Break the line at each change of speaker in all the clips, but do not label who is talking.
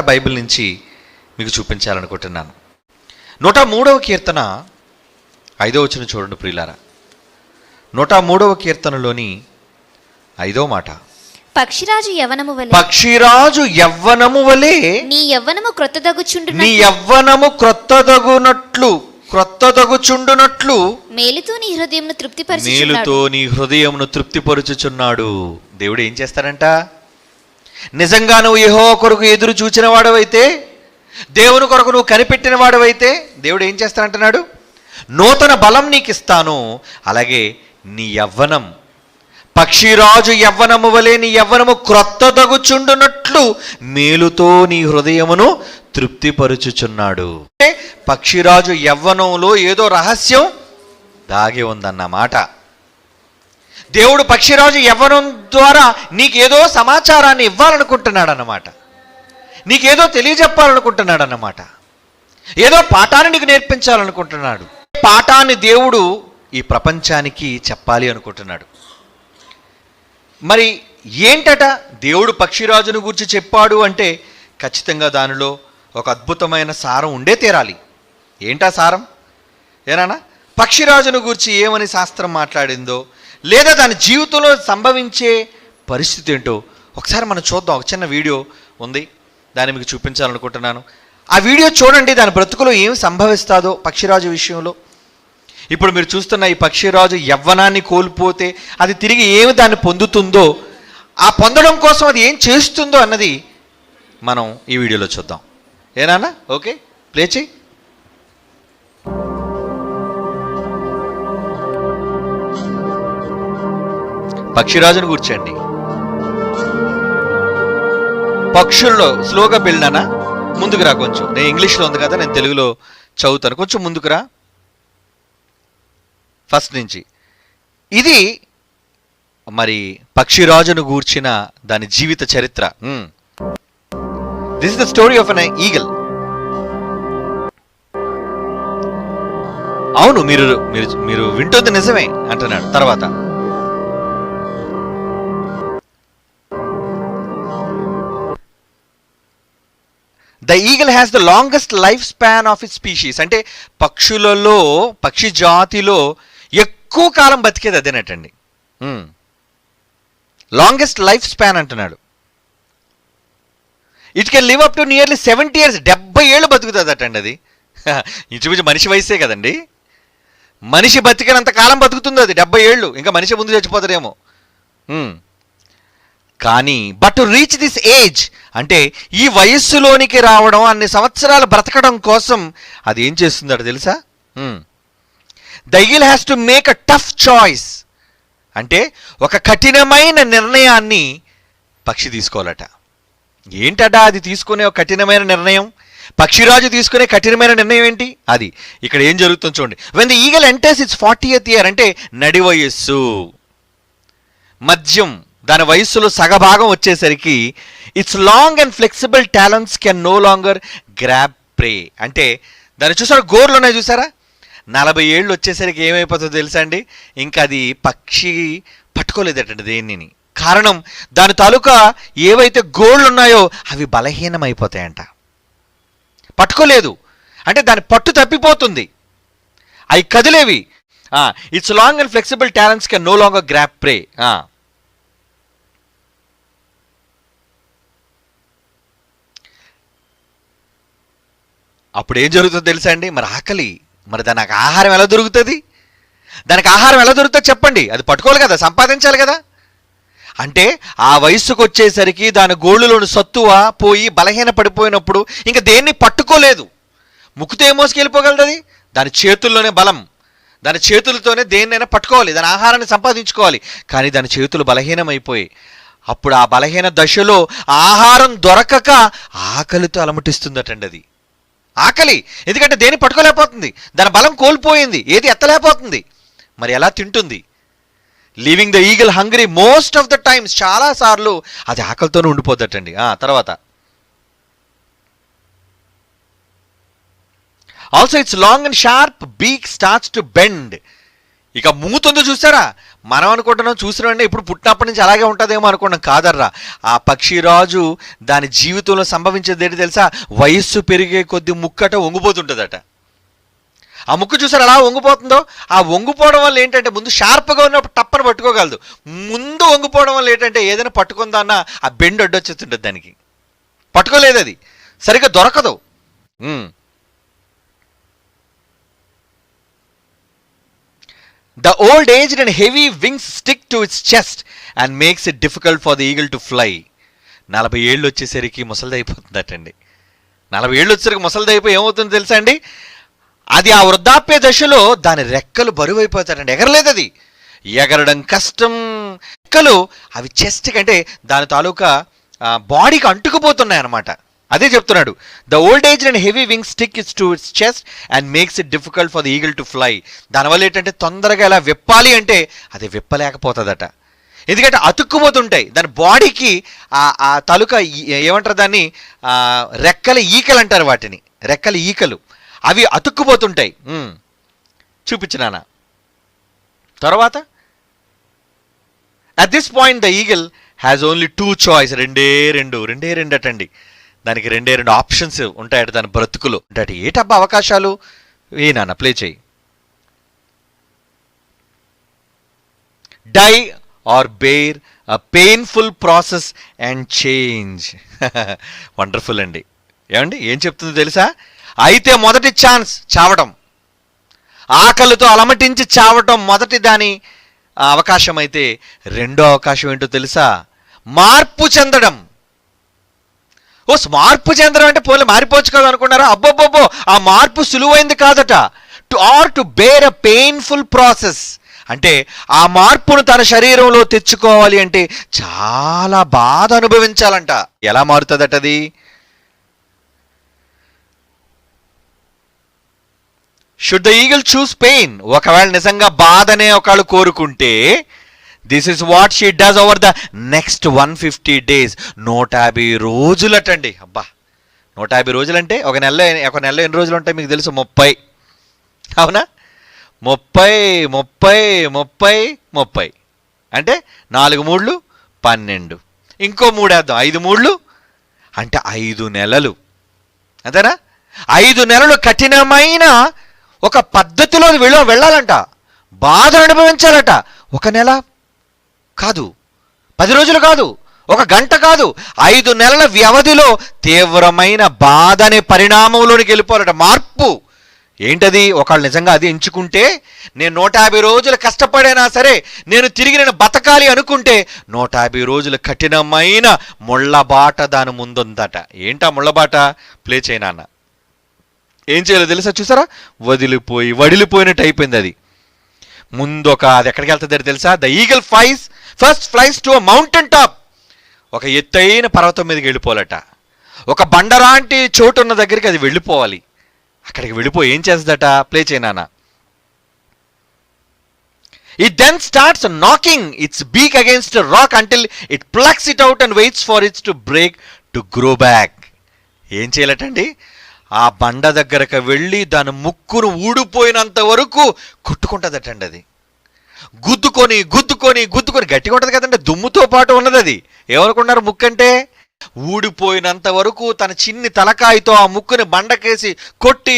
Bible నుంచి మీకు చూపించాలనుకుంటున్నాను. 103వ కీర్తన 5వ వచనం చూడండి ప్రియులారా. 103వ కీర్తనలోని 5వ మాట,
పక్షిరాజు
యవ్వనము వలె
నీ యవ్వనము
క్రొత్తదగుచుండునట్లు
మేలుతో నీ హృదయమును
తృప్తిపరుచుచున్నాడు. దేవుడు ఏం చేస్తాడంట? నిజంగా నువ్వు యెహోవా కొరకు ఎదురు చూచిన వాడవైతే, దేవుని కొరకు నువ్వు కనిపెట్టిన వాడవైతే దేవుడు ఏం చేస్తానంటున్నాడు? నూతన బలం నీకు ఇస్తాను. అలాగే నీ యవ్వనం, పక్షిరాజు యవ్వనము వలె నీ యవ్వనము క్రొత్తదగుచుండునట్లు మేలుతో నీ హృదయమును తృప్తిపరుచుచున్నాడు. పక్షిరాజు యవ్వనంలో ఏదో రహస్యం దాగి ఉందన్నమాట. దేవుడు పక్షిరాజు యవ్వనం ద్వారా నీకేదో సమాచారాన్ని ఇవ్వాలనుకుంటున్నాడు అన్నమాట. నీకేదో తెలియజెప్పాలనుకుంటున్నాడు అన్నమాట. ఏదో పాఠాన్ని నీకు నేర్పించాలనుకుంటున్నాడు. పాఠాన్ని దేవుడు ఈ ప్రపంచానికి చెప్పాలి అనుకుంటున్నాడు. మరి ఏంటట దేవుడు పక్షిరాజును గురించి చెప్పాడు అంటే ఖచ్చితంగా దానిలో ఒక అద్భుతమైన సారం ఉండే తీరాలి. ఏంటా సారం? ఏనా పక్షిరాజును గురించి ఏమని శాస్త్రం మాట్లాడిందో, లేదా దాని జీవితంలో సంభవించే పరిస్థితి ఏంటో ఒకసారి మనం చూద్దాం. ఒక చిన్న వీడియో ఉంది, దాన్ని మీకు చూపించాలనుకుంటున్నాను. ఆ వీడియో చూడండి. దాని బ్రతుకులో ఏమి సంభవిస్తుందో పక్షిరాజు విషయంలో. ఇప్పుడు మీరు చూస్తున్న ఈ పక్షిరాజు యవ్వనాన్ని కోల్పోతే అది తిరిగి ఏమి దాన్ని పొందుతుందో, ఆ పొందడం కోసం అది ఏం చేస్తుందో అన్నది మనం ఈ వీడియోలో చూద్దాం. ఏనా? ఓకే, ప్లే చేయి. పక్షిరాజును కూర్చోండి. పక్షుల్లో స్లోగా బిల్డానా, ముందుకు రా కొంచెం. నేను ఇంగ్లీష్లో ఉంది కదా, నేను తెలుగులో చదువుతాను. కొంచెం ముందుకు రా, ఫస్ట్ నుంచి. ఇది మరి పక్షిరాజును గూర్చిన దాని జీవిత చరిత్ర. This is the story of an eagle. అవును, మీరు మీరు మీరు వింటుంది నిజమే అంటున్నాడు. తర్వాత the eagle has the longest life span of it species. అంటే పక్షులలో, పక్షి జాతిలో ఎక్కువ కాలం బతికేది అదేనటండి. లాంగెస్ట్ లైఫ్ స్పాన్ అంటున్నాడు. It can live up to nearly 70 years. 70 ఏళ్ళు బతుకుతుందటండి అది. ఇంచుమించు మనిషి వయసే కదండి. మనిషి బతికినంత కాలం బతుకుతుంది అది, 70 ఏళ్ళు. ఇంకా మనిషి ముందు చచ్చిపోతారేమో. కానీ but to reach this age, అంటే ఈ వయస్సులోనికి రావడం, అన్ని సంవత్సరాలు బ్రతకడం కోసం అది ఏం చేస్తుందట తెలుసా? The eagle has to make a tough choice. అంటే ఒక కఠినమైన నిర్ణయాన్ని పక్షి తీసుకోవాలట. ఏంటట అది తీసుకునే ఒక కఠినమైన నిర్ణయం? పక్షిరాజు తీసుకునే కఠినమైన నిర్ణయం ఏంటి? అది ఇక్కడ ఏం జరుగుతుందో చూడండి. When the eagle enters it's 40th year, అంటే నడి వయస్సు, మద్యం, దాని వయస్సులో సగభాగం వచ్చేసరికి its long and flexible talents can no longer grab prey. అంటే దాన్ని చూసారా, గోర్లు ఉన్నాయి చూసారా, 40 ఏళ్ళు వచ్చేసరికి ఏమైపోతుందో తెలుసా అండి? ఇంకా అది పక్షి పట్టుకోలేదటండి దేనిని. కారణం దాని తాలూకా ఏవైతే గోళ్ళు ఉన్నాయో అవి బలహీనమైపోతాయంట. పట్టుకోలేదు అంటే దాని పట్టు తప్పిపోతుంది, అవి కదిలేవి. Its long and flexible talents can no longer grab prey. అప్పుడు ఏం జరుగుతుందో తెలుసా అండి? మరి ఆకలి, మరి దానికి ఆహారం ఎలా దొరుకుతుంది? దానికి ఆహారం ఎలా దొరుకుతుంది చెప్పండి? అది పట్టుకోవాలి కదా, సంపాదించాలి కదా. అంటే ఆ వయస్సుకు వచ్చేసరికి దాని గోళ్ళలోని సత్తువ పోయి బలహీన పడిపోయినప్పుడు ఇంకా దేన్ని పట్టుకోలేదు. ముక్కుతో ఏ మోసుకెళ్ళిపోగలదు? దాని చేతుల్లోనే బలం, దాని చేతులతోనే దేన్నైనా పట్టుకోవాలి, దాని ఆహారాన్ని సంపాదించుకోవాలి. కానీ దాని చేతులు బలహీనమైపోయి అప్పుడు ఆ బలహీన దశలో ఆహారం దొరకక ఆకలితో అలమటిస్తుందటండి అది. ఆకలి, ఎందుకంటే దేన్ని పట్టుకోలేకపోతుంది, దాని బలం కోల్పోయింది, ఏది ఎత్తలేకపోతుంది. మరి ఎలా తింటుంది? Leaving the eagle hungry most of the times, చాలాసార్లు అది ఆకలితోనే ఉండిపోద్దటండి. తర్వాత also its long and sharp beak starts to bend. ఇక మూతుందో చూసారా, మనం అనుకుంటున్నాం చూసిన వెంటనే ఇప్పుడు పుట్టినప్పటి నుంచి అలాగే ఉంటుందేమో అనుకున్నాం. కాదర్రా, ఆ పక్షిరాజు దాని జీవితంలో సంభవించేది ఏంటి తెలుసా? వయస్సు పెరిగే కొద్ది ముక్కట వంగిపోతుంటుందట. ఆ ముక్కు చూసారు అలా వంగిపోతుందో, ఆ వంగిపోవడం వల్ల ఏంటంటే ముందు షార్ప్గా ఉన్నప్పుడు టప్పని పట్టుకోగలదు. ముందు వంగిపోవడం వల్ల ఏంటంటే ఏదైనా పట్టుకుందా అన్న ఆ బెండ్ అడ్డొచ్చేస్తుంటుంది, దానికి పట్టుకోలేదు, అది సరిగ్గా దొరకదు. The old aged and heavy wings stick to its chest and makes it difficult for the eagle to fly. 40 ఏళ్ళు వచ్చేసరికి ముసలిది అయిపోతుందటండి. 40 ఏళ్ళు వచ్చేసరికి ముసలిది అయిపోయి ఏమవుతుందో తెలుసా అండి? అది ఆ వృద్ధాప్య దశలో దాని రెక్కలు బరువు అయిపోతాడండి. ఎగరలేదు, అది ఎగరడం కష్టం. రెక్కలు అవి చెస్ట్ కంటే దాని తాలూకా బాడీకి అంటుకుపోతున్నాయి అన్నమాట. అదే చెప్తున్నాడు, the old age and heavy wing stick it's to it's chest and makes it difficult for the eagle to fly. దానివల్ల ఏంటంటే తొందరగా ఇలా విప్పాలి అంటే అది విప్పలేకపోతుందట. ఎందుకంటే అతుక్కుపోతుంటాయి దాని బాడీకి. ఆ తలుక ఏమంటారు దాన్ని, రెక్కల ఈకలు అంటారు వాటిని, రెక్కల ఈకలు అవి అతుక్కుపోతుంటాయి. చూపించినానా తర్వాత, at this point the eagle has only 2 choice. రెండే రెండు అటండి. దానికి 2 ఆప్షన్స్ ఉంటాయట దాని బ్రతుకులు. అంటే ఏటబ్బా అవకాశాలు? ఏ నాన్న ప్లే చేయి. Die or bear a painful process and change. Wonderful అండి. ఏమండి ఏం చెప్తుందో తెలుసా? అయితే మొదటి ఛాన్స్ చావటం, ఆకలితో అలమటించి చావటం మొదటి దాని అవకాశం అయితే, రెండో అవకాశం ఏంటో తెలుసా? మార్పు చెందడం. మార్పు చెందడం అంటే పోలే మారిపోవచ్చు కదా అనుకున్నారా? అబ్బోబ్బోబ్బో, ఆ మార్పు సులువైంది కాదట. To bear a painful process అంటే ఆ మార్పును తన శరీరంలో తెచ్చుకోవాలి అంటే చాలా బాధ అనుభవించాలంట. ఎలా మారుతుందట అది? Should the eagle choose pain? ఒకవేళ నిజంగా బాధనే ఒకళ్ళు కోరుకుంటే, this is what she does over the next 150 days. 150 రోజులటండి. అబ్బా, 150 రోజులంటే ఒక నెలలో ఎన్ని రోజులు ఉంటాయి మీకు తెలుసు? 30. అవునా? 30 అంటే 4 మూడ్లు 12, ఇంకో 3 వేద్దాం, 5 మూడ్లు అంటే 5 నెలలు. అంతేనా? 5 నెలలు కఠినమైన ఒక పద్ధతిలో వెళ్ళాలంట, బాధ అనుభవించాలట. 1 నెల కాదు, 10 రోజులు కాదు, 1 గంట కాదు, 5 నెలల వ్యవధిలో తీవ్రమైన బాధ అనే పరిణామంలోనికి వెళ్ళిపోవాలట. మార్పు ఏంటది? ఒకళ్ళు నిజంగా అది ఎంచుకుంటే, నేను 150 రోజులు కష్టపడైనా సరే నేను తిరిగి బతకాలి అనుకుంటే 150 రోజులు కఠినమైన ముళ్ళబాట దాని ముందుందట. ఏంటా ముళ్ళబాట? ప్లే చేయనా అన్న. ఏం చేయాలో తెలుసా? చూసారా, వడిలిపోయినట్టు అయిపోయింది అది. ముందు అది ఎక్కడికి వెళ్తుంది తెలుసా? The eagle first flies to a mountain top. ఒక ఎత్తైన పర్వతం మీదకి వెళ్ళిపోవాలట. ఒక బండరాంటి చోటు ఉన్న దగ్గరికి అది వెళ్ళిపోవాలి. అక్కడికి వెళ్ళిపోయి ఏం చేస్తుందట? ప్లే చేయనా. It then starts knocking its beak against a rock until it plucks it out and waits for it to break to grow back. ఏం చేయాలటండి? ఆ బండ దగ్గరకు వెళ్ళి దాని ముక్కును ఊడిపోయినంత వరకు కొట్టుకుంటుందటండి. అది గుద్దుకొని గట్టిగా ఉంటుంది కదండి, దుమ్ముతో పాటు ఉన్నది అది. ఏమనుకున్నారు? ముక్కు అంటే ఊడిపోయినంత వరకు తన చిన్ని తలకాయతో ఆ ముక్కుని బండకేసి కొట్టి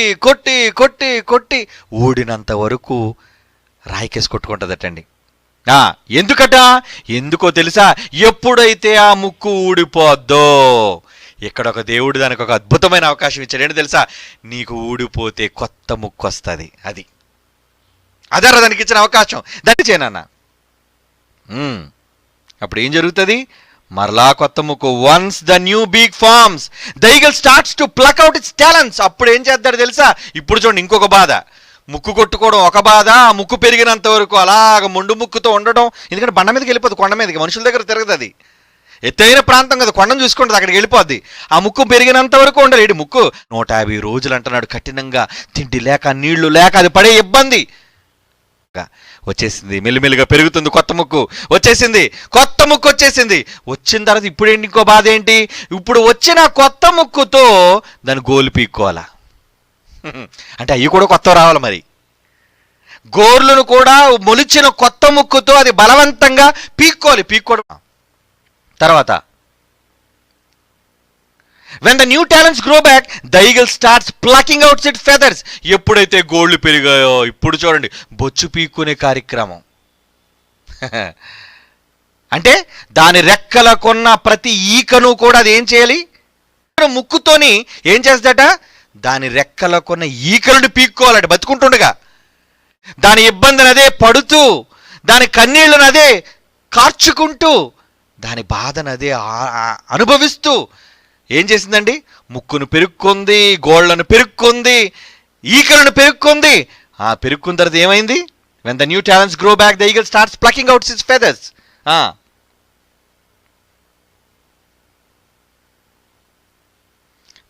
ఊడినంత వరకు రాయికేసి కొట్టుకుంటుందటండి. ఎందుకో తెలుసా? ఎప్పుడైతే ఆ ముక్కు ఊడిపోద్దో, ఇక్కడ ఒక దేవుడు దానికి ఒక అద్భుతమైన అవకాశం ఇచ్చాడు. ఏంటి తెలుసా? నీకు ఊడిపోతే కొత్త ముక్కు వస్తుంది. అదరా దానికి ఇచ్చిన అవకాశం. దాన్ని చేయనన్నా. అప్పుడు ఏం జరుగుతుంది? మరలా కొత్త ముక్కు. Once the new beak forms the eagle starts to pluck out its talents. అప్పుడు ఏం చేస్తాడు తెలుసా? ఇప్పుడు చూడండి, ఇంకొక బాధ. ముక్కు కొట్టుకోవడం ఒక బాధ, ఆ ముక్కు పెరిగినంత వరకు అలాగ మొండు ముక్కుతో ఉండడం. ఎందుకంటే బండ మీదకి వెళ్ళిపోద్ది, కొండ మీదకి. మనుషుల దగ్గర తిరగదు అది, ఎత్తైన ప్రాంతం కదా, కొండను చూసుకుంటుంది, అక్కడికి వెళ్ళిపోద్ది. ఆ ముక్కు పెరిగినంత వరకు ఉండదు. ఏంటి ముక్కు 150 రోజులు అంటున్నాడు కఠినంగా, తిండి లేక నీళ్లు లేక అది పడే ఇబ్బంది. వచ్చేసింది, మెల్లిమెల్లిగా పెరుగుతుంది, కొత్త ముక్కు వచ్చేసింది. వచ్చిన తర్వాత ఇప్పుడు ఏంటి? ఇంకో బాధ ఏంటి? ఇప్పుడు వచ్చిన కొత్త ముక్కుతో దాన్ని గోలు పీక్కోవాలా? అంటే అవి కూడా కొత్త రావాలి. మరి గోర్లను కూడా మొలిచిన కొత్త ముక్కుతో అది బలవంతంగా పీక్కోవడం. తర్వాత when the new talents grow back, the eagle starts plucking out its feathers. ఎప్పుడైతే గోళ్ళు పెరిగాయో ఇప్పుడు చూడండి బొచ్చు పీక్కునే కార్యక్రమం. అంటే దాని రెక్కలకున్న ప్రతి ఈకను కూడా అది ఏం చేయాలి, ముక్కుతోని ఏం చేస్తాట, దాని రెక్కలకున్న ఈకలను పీక్కోవాలట బతుకుంటుండగా. దాని ఇబ్బందిని అదే పడుతూ, దాని కన్నీళ్లను అదే కార్చుకుంటూ, దాని బాధను అదే అనుభవిస్తూ ఏం చేసిందండి, ముక్కును పెరుక్కుంది, గోళ్లను పెరుక్కుంది, ఈకలను పెరుక్కుంది. ఆ పెరుక్కున్న తర్వాత ఏమైంది, when the new talents grow back, the eagle starts plucking out its feathers.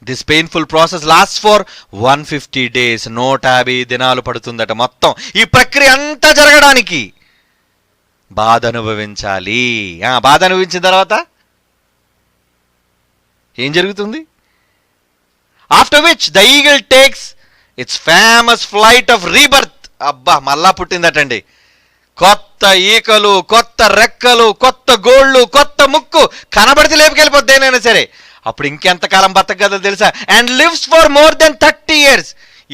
This painful process lasts for 150 days. 150 దినాలు పడుతుందట మొత్తం ఈ ప్రక్రియ అంతా జరగడానికి. బాధ అనుభవించాలి. బాధ అనుభవించిన తర్వాత ఏం జరుగుతుంది, after which the eagle takes its famous flight of rebirth. అబ్బా మళ్ళా పుట్టిందటండి. కొత్త ఈకలు, కొత్త రెక్కలు, కొత్త గోళ్ళు, కొత్త ముక్కు కనబడితే లేపుకెళ్ళిపోద్ది ఏనైనా సరే. అప్పుడు ఇంకెంతకాలం బతకగలదో తెలుసా, and lives for more than 30 years.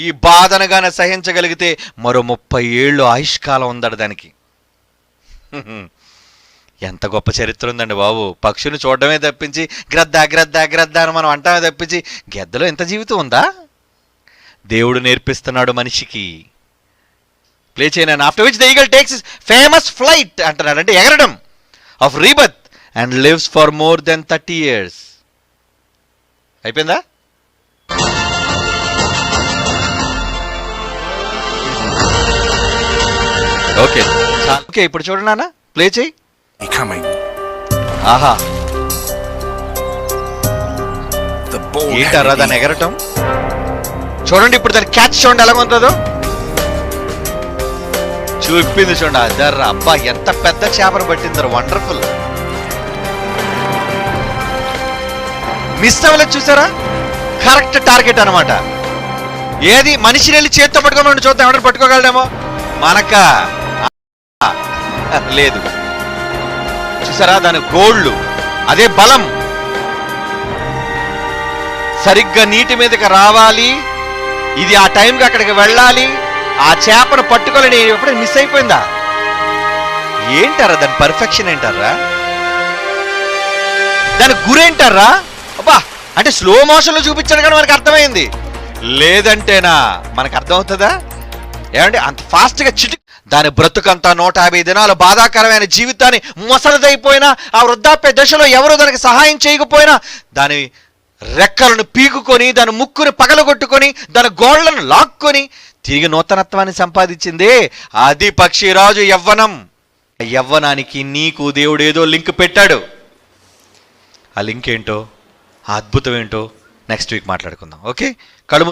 ఈ బాధనగానే సహించగలిగితే మరో 30 ఏళ్ళు ఆయుష్కాలం ఉందట దానికి. ఎంత గొప్ప చరిత్ర ఉందండి బాబు. పక్షుని చూడడమే తప్పించి గ్రద్ద గ్రద్ద గ్రద్ద అని మనం అంటామే తప్పించి గెద్దలో ఎంత జీవితం ఉందా. దేవుడు నేర్పిస్తున్నాడు మనిషికి. ప్లే చేయను. After which the eagle takes famous flight అంటున్నాడు, అంటే ఎగరడం, of rebirth, and lives for more than 30 years. అయిపోయిందా? ఓకే ఓకే, ఇప్పుడు చూడండి నాన్న, ప్లే చేయి. ఆహా, ఏంటారా దాన్ని ఎగరటం చూడండి. ఇప్పుడు దాన్ని క్యాచ్ చూడండి ఎలా ఉంటుందో, చూపింది చూడండి. అదర్రా, అబ్బా ఎంత పెద్ద చేపను పట్టిందరు, వండర్ఫుల్. మిస్ అవ్వలేదు చూసారా, కరెక్ట్ టార్గెట్ అనమాట. ఏది మనిషిని వెళ్ళి చేత్తో పట్టుకోమని చూద్దాం, ఎవరైనా పట్టుకోగలడేమో, మనక లేదు. చూసారా దాని గోళ్ళు, అదే బలం. సరిగ్గా నీటి మీదకి రావాలి, ఇది ఆ టైంకి అక్కడికి వెళ్ళాలి, ఆ చేపను పట్టుకోలేని ఎప్పుడైనా మిస్ అయిపోయిందా? ఏంటారా దాని పర్ఫెక్షన్ ఏంటారా, దాని గురేంటారా? అబ్బా, అంటే స్లో మోషన్లో చూపించాడు కానీ మనకు అర్థమైంది. లేదంటేనా మనకు అర్థమవుతుందా? ఏమంటే అంత ఫాస్ట్గా దాని బ్రతుకంతా 150 దినాలు బాధాకరమైన జీవితాన్ని మొసలదైపోయినా, ఆ వృద్ధాప్య దశలో ఎవరు దానికి సహాయం చేయకపోయినా, దాని రెక్కలను పీకుకొని, దాని ముక్కుని పగలగొట్టుకొని, దాని గోళ్లను లాక్కొని తిరిగి నూతనత్వాన్ని సంపాదించిందే అది పక్షిరాజు యవ్వనం. యవ్వనానికి నీకు దేవుడు ఏదో లింక్ పెట్టాడు. ఆ లింక్ ఏంటో, ఆ అద్భుతం ఏంటో నెక్స్ట్ వీక్ మాట్లాడుకుందాం. ఓకే, కళ్ళు